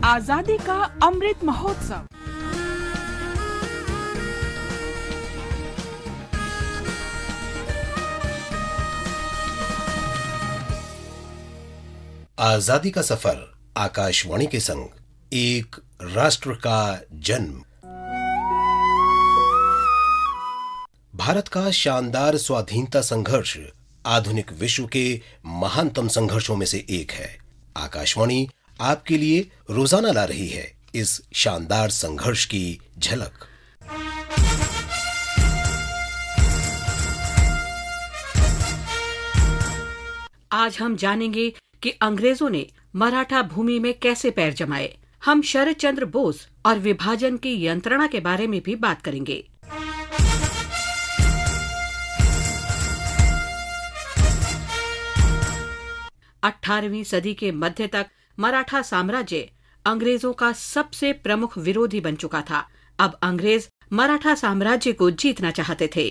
आजादी का अमृत महोत्सव। आजादी का सफर आकाशवाणी के संग, एक राष्ट्र का जन्म। भारत का शानदार स्वाधीनता संघर्ष आधुनिक विश्व के महानतम संघर्षों में से एक है। आकाशवाणी आपके लिए रोजाना ला रही है इस शानदार संघर्ष की झलक। आज हम जानेंगे कि अंग्रेजों ने मराठा भूमि में कैसे पैर जमाए। हम शरद चंद्र बोस और विभाजन की यंत्रणा के बारे में भी बात करेंगे। अठारहवीं सदी के मध्य तक मराठा साम्राज्य अंग्रेजों का सबसे प्रमुख विरोधी बन चुका था। अब अंग्रेज मराठा साम्राज्य को जीतना चाहते थे।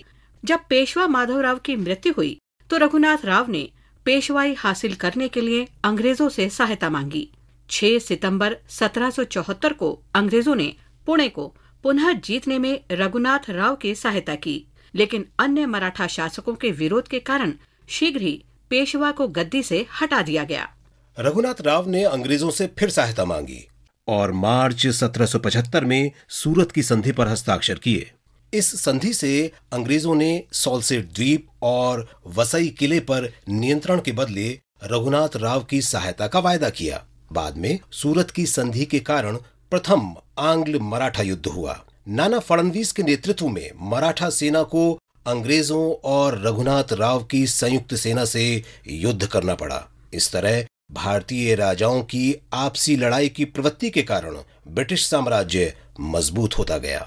जब पेशवा माधवराव की मृत्यु हुई तो रघुनाथ राव ने पेशवाई हासिल करने के लिए अंग्रेजों से सहायता मांगी। 6 सितंबर 1774 को अंग्रेजों ने पुणे को पुनः जीतने में रघुनाथ राव की सहायता की, लेकिन अन्य मराठा शासकों के विरोध के कारण शीघ्र ही पेशवा को गद्दी से हटा दिया गया। रघुनाथ राव ने अंग्रेजों से फिर सहायता मांगी और मार्च 1775 में सूरत की संधि पर हस्ताक्षर किए। इस संधि से अंग्रेजों ने सॉल्सेट द्वीप और वसई किले पर नियंत्रण के बदले रघुनाथ राव की सहायता का वायदा किया। बाद में सूरत की संधि के कारण प्रथम आंग्ल मराठा युद्ध हुआ। नाना फडणवीस के नेतृत्व में मराठा सेना को अंग्रेजों और रघुनाथ राव की संयुक्त सेना से युद्ध करना पड़ा। इस तरह भारतीय राजाओं की आपसी लड़ाई की प्रवृत्ति के कारण ब्रिटिश साम्राज्य मजबूत होता गया।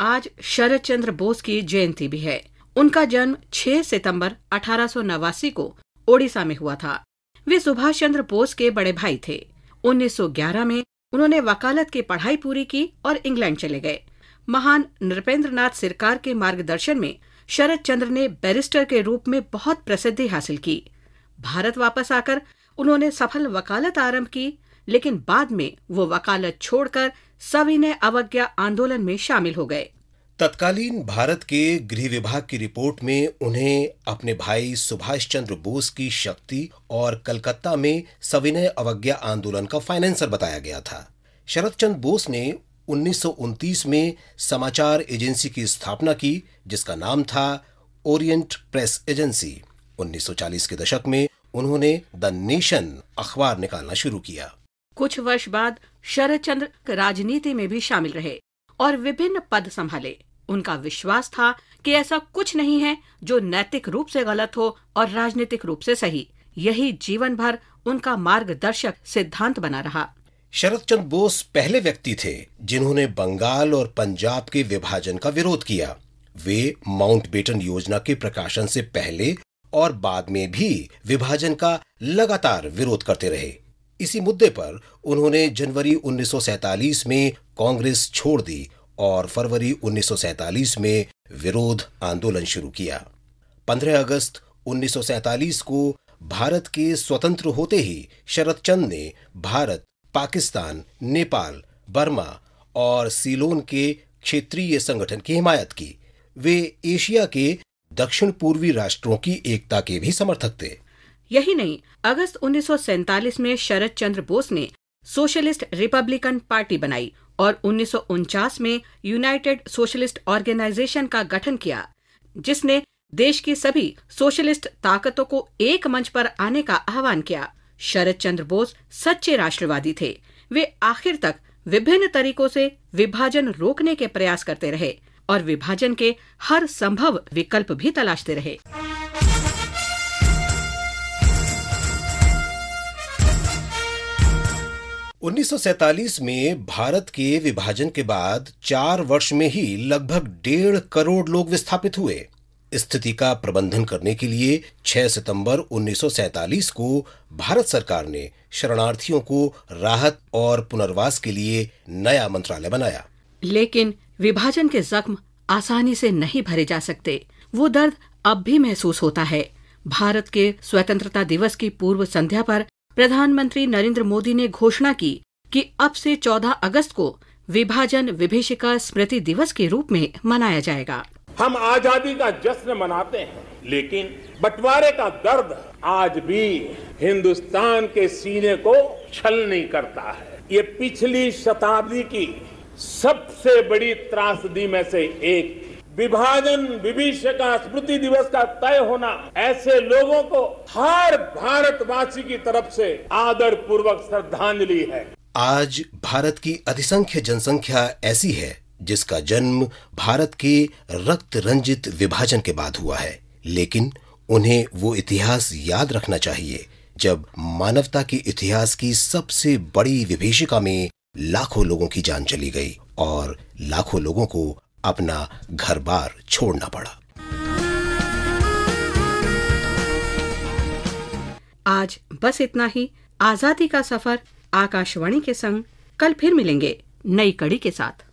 आज शरद चंद्र बोस की जयंती भी है। उनका जन्म 6 सितंबर 1889 को ओडिशा में हुआ था। वे सुभाष चंद्र बोस के बड़े भाई थे। 1911 में उन्होंने वकालत की पढ़ाई पूरी की और इंग्लैंड चले गए। महान नृपेंद्रनाथ सरकार के मार्गदर्शन में शरद चंद्र ने बैरिस्टर के रूप में बहुत प्रसिद्धि हासिल की। भारत वापस आकर उन्होंने सफल वकालत आरंभ की, लेकिन बाद में वो वकालत छोड़कर सविनय अवज्ञा आंदोलन में शामिल हो गए। तत्कालीन भारत के गृह विभाग की रिपोर्ट में उन्हें अपने भाई सुभाष चंद्र बोस की शक्ति और कलकत्ता में सविनय अवज्ञा आंदोलन का फाइनेंसर बताया गया था। शरद चंद्र बोस ने 1929 में समाचार एजेंसी की स्थापना की, जिसका नाम था ओरिएंट प्रेस एजेंसी। 1940 के दशक में उन्होंने द नेशन अखबार निकालना शुरू किया। कुछ वर्ष बाद शरद चंद्र राजनीति में भी शामिल रहे और विभिन्न पद संभाले। उनका विश्वास था कि ऐसा कुछ नहीं है जो नैतिक रूप से गलत हो और राजनीतिक रूप से सही। यही जीवन भर उनका मार्गदर्शक सिद्धांत बना रहा। शरद चंद्र बोस पहले व्यक्ति थे जिन्होंने बंगाल और पंजाब के विभाजन का विरोध किया। वे माउंटबेटन योजना के प्रकाशन से पहले और बाद में भी विभाजन का लगातार विरोध करते रहे। इसी मुद्दे पर उन्होंने जनवरी 1947 में कांग्रेस छोड़ दी और फरवरी 1947 में विरोध आंदोलन शुरू किया। 15 अगस्त 1947 को भारत के स्वतंत्र होते ही शरद चंद्र ने भारत, पाकिस्तान, नेपाल, बर्मा और सीलोन के क्षेत्रीय संगठन की हिमायत की। वे एशिया के दक्षिण पूर्वी राष्ट्रों की एकता के भी समर्थक थे। यही नहीं, अगस्त 1947 में शरद चंद्र बोस ने सोशलिस्ट रिपब्लिकन पार्टी बनाई और 1949 में यूनाइटेड सोशलिस्ट ऑर्गेनाइजेशन का गठन किया, जिसने देश की सभी सोशलिस्ट ताकतों को एक मंच पर आने का आह्वान किया। शरद चंद्र बोस सच्चे राष्ट्रवादी थे। वे आखिर तक विभिन्न तरीकों से विभाजन रोकने के प्रयास करते रहे और विभाजन के हर संभव विकल्प भी तलाशते रहे। उन्नीस 1947 में भारत के विभाजन के बाद 4 वर्ष में ही लगभग 1.5 करोड़ लोग विस्थापित हुए। स्थिति का प्रबंधन करने के लिए 6 सितंबर 1947 को भारत सरकार ने शरणार्थियों को राहत और पुनर्वास के लिए नया मंत्रालय बनाया। लेकिन विभाजन के जख्म आसानी से नहीं भरे जा सकते। वो दर्द अब भी महसूस होता है। भारत के स्वतंत्रता दिवस की पूर्व संध्या पर प्रधानमंत्री नरेंद्र मोदी ने घोषणा की कि अब से 14 अगस्त को विभाजन विभीषिका स्मृति दिवस के रूप में मनाया जाएगा। हम आजादी का जश्न मनाते हैं, लेकिन बंटवारे का दर्द आज भी हिंदुस्तान के सीने को छलनी करता है। ये पिछली शताब्दी की सबसे बड़ी त्रासदी में से एक विभाजन विभीषिका स्मृति दिवस का तय होना ऐसे लोगों को हर भारतवासी की तरफ से आदर पूर्वक श्रद्धांजलि है। आज भारत की अधिसंख्य जनसंख्या ऐसी है जिसका जन्म भारत के रक्त रंजित विभाजन के बाद हुआ है, लेकिन उन्हें वो इतिहास याद रखना चाहिए जब मानवता के इतिहास की सबसे बड़ी विभीषिका में लाखों लोगों की जान चली गई और लाखों लोगों को अपना घर-बार छोड़ना पड़ा। आज बस इतना ही। आजादी का सफर आकाशवाणी के संग कल फिर मिलेंगे नई कड़ी के साथ।